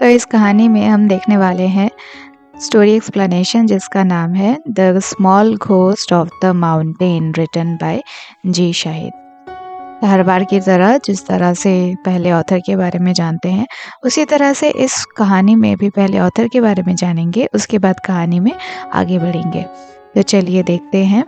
तो इस कहानी में हम देखने वाले हैं स्टोरी एक्सप्लेनेशन जिसका नाम है the small ghost of the mountain written by G Shahid. हर बार की तरह जिस तरह से पहले ऑथर के बारे में जानते हैं उसी तरह से इस कहानी में भी पहले ऑथर के बारे में जानेंगे, उसके बाद कहानी में आगे बढ़ेंगे। तो चलिए देखते हैं।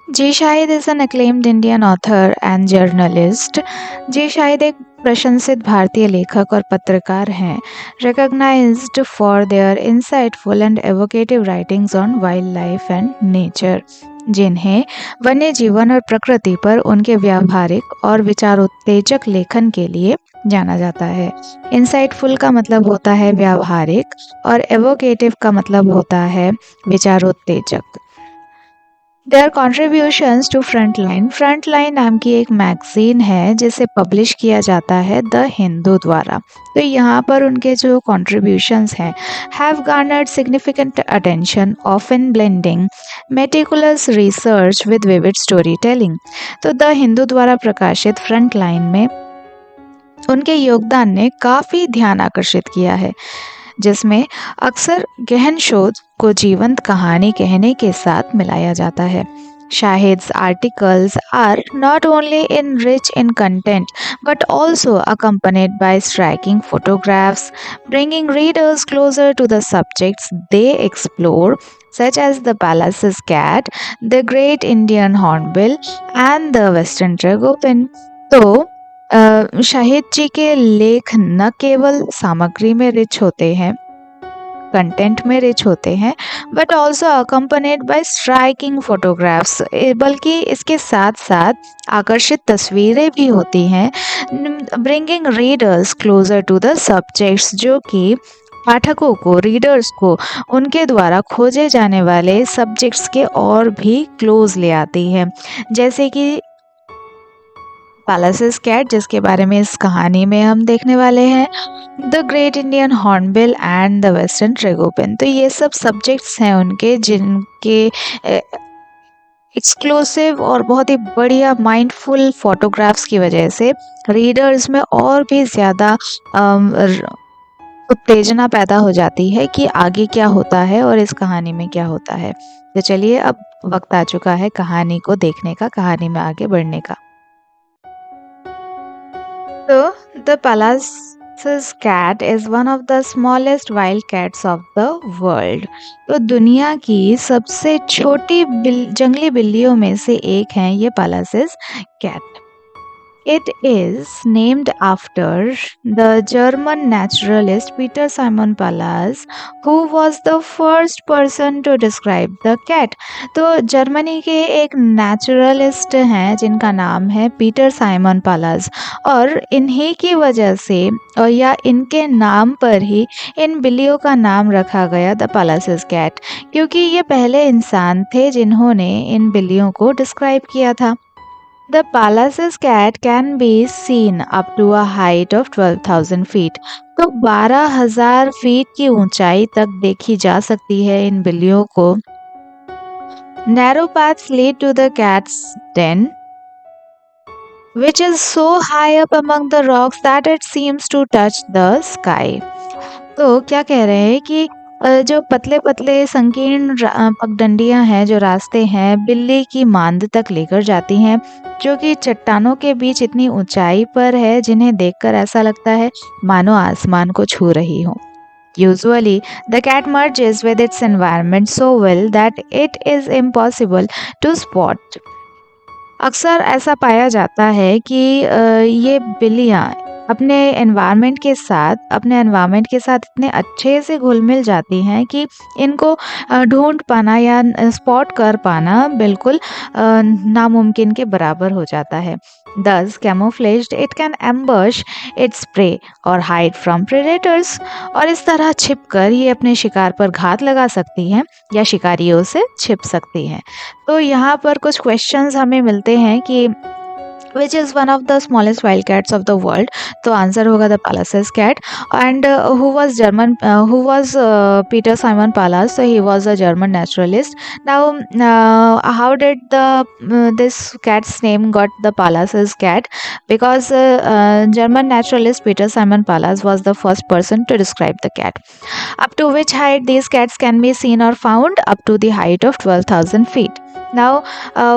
G Shahid is an acclaimed Indian author and journalist. G Shahid एक प्रशंसित भारतीय लेखक और पत्रकार हैं, recognized for their insightful and evocative writings on wildlife and nature, जिन्हें वन्य जीवन और प्रकृति पर उनके व्यावहारिक और विचारोत्तेजक लेखन के लिए जाना जाता है। इंसाइटफुल का मतलब होता है व्यावहारिक और एवोकेटिव का मतलब होता है विचारोत्तेजक। Their contributions to Frontline. Frontline नाम की एक मैगजीन है जिसे पब्लिश किया जाता है द हिंदू द्वारा। तो यहाँ पर उनके जो कॉन्ट्रीब्यूशंस हैं have garnered significant attention, often blending meticulous research with vivid storytelling. तो द हिंदू द्वारा प्रकाशित फ्रंटलाइन में उनके योगदान ने काफ़ी ध्यान आकर्षित किया है, जिसमें अक्सर गहन शोध को जीवंत कहानी कहने के साथ मिलाया जाता है। Shahid's articles are not only rich in content but also accompanied by striking photographs, bringing readers closer to the subjects they explore, such as the Pallas's cat, the Great Indian Hornbill, and the Western Tragopan. तो शाहिद जी के लेख न केवल सामग्री में rich होते हैं, content में रिच होते हैं, but also accompanied by striking photographs, बल्कि इसके साथ साथ आकर्षित तस्वीरें भी होती हैं, bringing readers closer to the subjects, जो कि पाठकों को, रीडर्स को उनके द्वारा खोजे जाने वाले सब्जेक्ट्स के और भी क्लोज ले आती है। जैसे कि पैलेसेस कैट, जिसके बारे में इस कहानी में हम देखने वाले हैं, the great Indian hornbill and the western tragopan. तो ये सब सब्जेक्ट्स हैं उनके, जिनके एक्सक्लूसिव और बहुत ही बढ़िया माइंडफुल फोटोग्राफ्स की वजह से रीडर्स में और भी ज़्यादा उत्तेजना पैदा हो जाती है कि आगे क्या होता है और इस कहानी में क्या होता है। तो चलिए अब वक्त आ चुका है कहानी को देखने का, कहानी में आगे बढ़ने का। So, the Pallas's cat is one of the smallest wild cats of the world. तो दुनिया की सबसे छोटी जंगली बिल्लियों में से एक है ये Pallas's cat. It is named after the German naturalist Peter Simon Pallas, who was the first person to describe the cat. तो जर्मनी के एक नेचुरलिस्ट हैं जिनका नाम है पीटर साइमन पालास, और इन्हीं की वजह से और या इनके नाम पर ही इन बिल्लियों का नाम रखा गया द पालासेस कैट, क्योंकि ये पहले इंसान थे जिन्होंने इन बिल्लियों को डिस्क्राइब किया था। The Pallas's cat can be seen up to a height of 12,000 feet. तो 12,000 फीट की ऊंचाई तक देखी जा सकती है इन बिल्लियों को। Narrow paths lead to the cat's den, which is so high up among the rocks that it seems to touch the sky. तो क्या कह रहे हैं कि जो पतले पतले संकीर्ण पगडंडियां हैं, जो रास्ते हैं, बिल्ली की मांद तक लेकर जाती हैं, जो कि चट्टानों के बीच इतनी ऊंचाई पर है जिन्हें देखकर ऐसा लगता है मानो आसमान को छू रही हो। Usually, the cat merges with its environment so well that it is impossible to spot. अक्सर ऐसा पाया जाता है कि ये बिल्लियाँ अपने एनवायरनमेंट के साथ इतने अच्छे से घुल मिल जाती हैं कि इनको ढूंढ पाना या स्पॉट कर पाना बिल्कुल नामुमकिन के बराबर हो जाता है। Thus camouflaged, it can ambush its prey or hide from predators. और इस तरह छिपकर ये अपने शिकार पर घात लगा सकती हैं या शिकारियों से छिप सकती हैं। तो यहाँ पर कुछ क्वेश्चंस हमें मिलते हैं कि which is one of the smallest wild cats of the world. तो आंसर होगा the Pallas's cat. And who was Peter Simon Pallas, so he was a German naturalist. Now how did this cat's name got the Pallas's cat? Because German naturalist Peter Simon Pallas was the first person to describe the cat. Up to which height these cats can be seen or found? Up to the height of 12,000 feet. Now,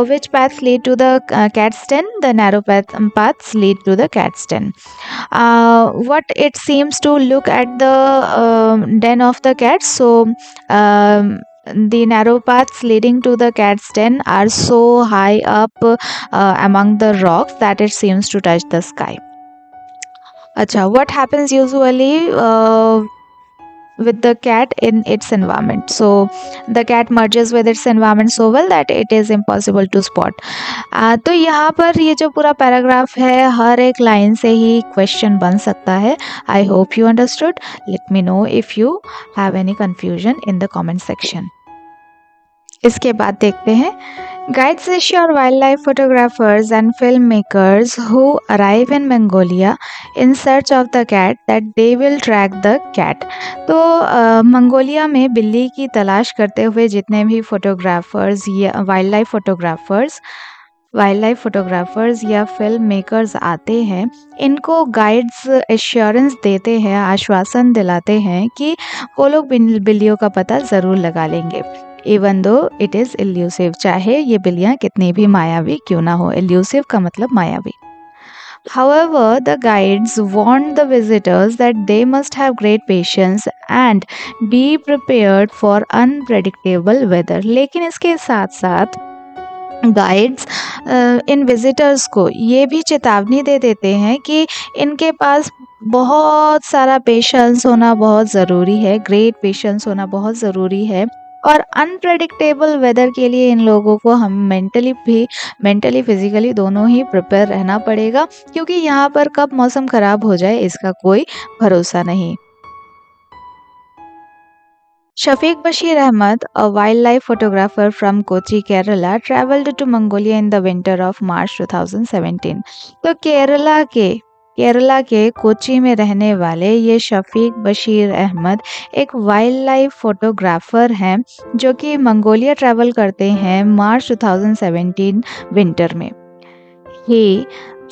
which paths lead to the cat's den? The narrow paths lead to the cat's den. What it seems to look at the den of the cat. So, the narrow paths leading to the cat's den are so high up among the rocks that it seems to touch the sky. Acha, what happens usually with the cat in its environment? So the cat merges with its environment so well that it is impossible to spot. तो यहाँ पर ये जो पूरा paragraph है, हर एक line से ही question बन सकता है. I hope you understood. Let me know if you have any confusion in the comment section. इसके बाद देखते हैं, guides assure wildlife photographers and filmmakers who arrive in Mongolia in search of the cat that they will track the cat. तो Mongolia में बिल्ली की तलाश करते हुए जितने भी फोटोग्राफर्स या वाइल्ड लाइफ फोटोग्राफर्स या फिल्म मेकर्स आते हैं, इनको गाइड्स एश्योरेंस देते हैं, आश्वासन दिलाते हैं कि वो लोग बिल्लियों का पता ज़रूर लगा लेंगे. Even though it is elusive, चाहे ये बिल्लियाँ कितनी भी मायावी क्यों ना हो. एल्यूसिव का मतलब मायावी. However, the guides warned the visitors that they must have great patience and be prepared for unpredictable weather. लेकिन इसके साथ साथ गाइड्स इन विजिटर्स को ये भी चेतावनी दे देते हैं कि इनके पास बहुत सारा पेशेंस होना बहुत ज़रूरी है, ग्रेट पेशेंस होना बहुत ज़रूरी है. और अनप्रेडिक्टेबल वेदर के लिए इन लोगों को हम मेंटली फिजिकली दोनों ही प्रिपेयर रहना पड़ेगा, क्योंकि यहाँ पर कब मौसम ख़राब हो जाए इसका कोई भरोसा नहीं. Shafiq Bashir Ahmed, a wildlife photographer from Kochi, Kerala, traveled to Mongolia in the winter of March 2017. तो केरला के कोची में रहने वाले ये शफीक बशीर अहमद एक वाइल्ड लाइफ फोटोग्राफर हैं जो कि मंगोलिया ट्रैवल करते हैं मार्च 2017 विंटर में. He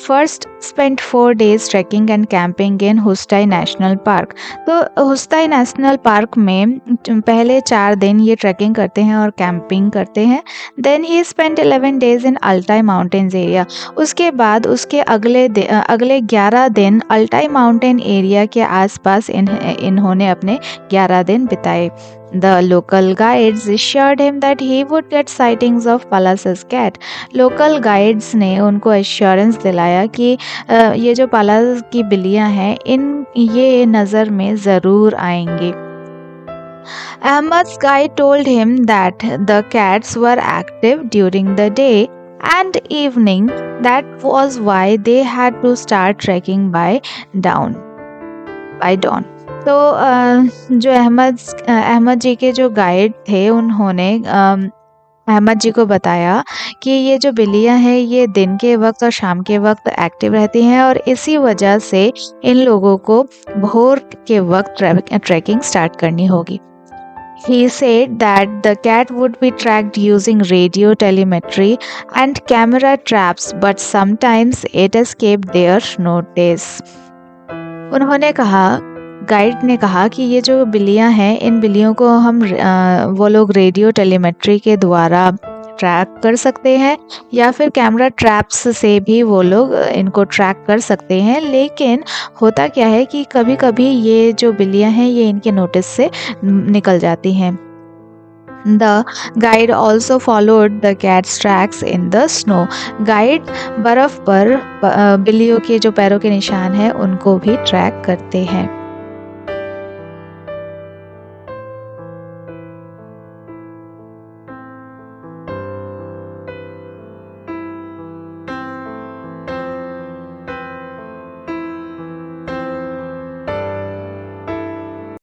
first spent 4 days trekking and camping in Hustai National Park. तो हुस्ताई नेशनल पार्क में पहले 4 दिन ये ट्रैकिंग करते हैं और कैंपिंग करते हैं. Then he spent 11 days in Altai mountains area. उसके बाद उसके अगले 11 दिन अल्टाई माउंटेन एरिया के आसपास इन्होंने अपने 11 दिन बिताए. The local guides assured him that he would get sightings of Pallas's cat. Local guides ने उनको एश्योरेंस दिलाया कि ये जो पालास की बिल्लियाँ हैं ये नज़र में ज़रूर आएंगी. Ahmed's guide told him that the cats were active during the day and evening. That was why they had to start trekking by dawn. तो जो अहमद जी के जो गाइड थे उन्होंने अहमद जी को बताया कि ये जो बिल्लियाँ हैं ये दिन के वक्त और शाम के वक्त एक्टिव रहती हैं और इसी वजह से इन लोगों को भोर के वक्त ट्रैकिंग स्टार्ट करनी होगी. He said that the cat would be tracked using radio telemetry and camera traps, but sometimes it escaped their notice. उन्होंने कहा, गाइड ने कहा कि ये जो बिल्लियाँ हैं इन बिल्लियों को वो लोग रेडियो टेलीमेट्री के द्वारा ट्रैक कर सकते हैं या फिर कैमरा ट्रैप्स से भी वो लोग इनको ट्रैक कर सकते हैं. लेकिन होता क्या है कि कभी कभी ये जो बिल्लियाँ हैं ये इनके नोटिस से निकल जाती हैं. The guide also followed the cat's tracks in the snow. Guide बर्फ़ पर बिल्लियों के जो पैरों के निशान हैं उनको भी ट्रैक करते हैं.